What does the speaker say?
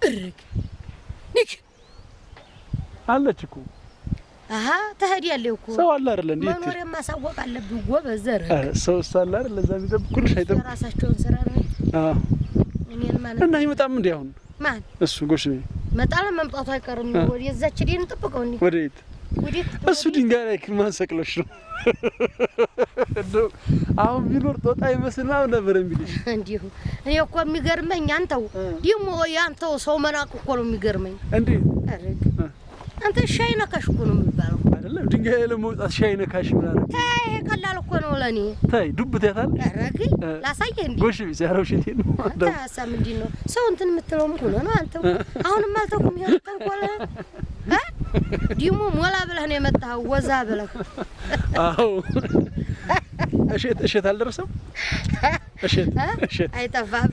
እርግ ንክ አለች እኮ አሃ ተሄዲያለሁ እኮ ሰው አለ አይደል እንዴ መኖር ማሳወቅ አለብኝ ጎበዝ ዘር ሰው ሳለ አይደል ለዛ ቢጠብቁልሽ አይጠብቁ ራሳቸውን ስራ ነው እኔን ማለት እና ይመጣም እንዴ አሁን ማን እሱ ጎሽ መጣለ መምጣቱ አይቀርም ወደዛች ዲን ተጠብቀው እንዴ ወዴት እሱ ድንጋይ ላይ ማን ሰቅሎሽ ነው አሁን ቢኖር ጦጣ ይመስልና ነበር እንግዲህ እንዲሁ እኔ እኮ የሚገርመኝ አንተው ደሞ ያንተው ሰው መናቅ እኮ ነው የሚገርመኝ እንዴ አረግ አንተ ሻይ ነካሽ እኮ ነው የሚባለው አይደለም ድንጋይ ላይ ለመውጣት ሻይ ነካሽ ማለት ታይ ቀላል እኮ ነው ለኔ ታይ ዱብታታል አረግ ላሳየ እንዴ ጎሽ ቢያራው ሽቴ ነው ታሳ ምንድን ነው ሰው እንትን የምትለው ምን ሆነ ነው አንተው አሁንም አልተኩም ይሄን ተንኮለ ዲሞ ሞላ ብለህ ነው የመጣው ወዛ ብለህ አዎ እሸት አልደረሰም እሸት አይጠፋም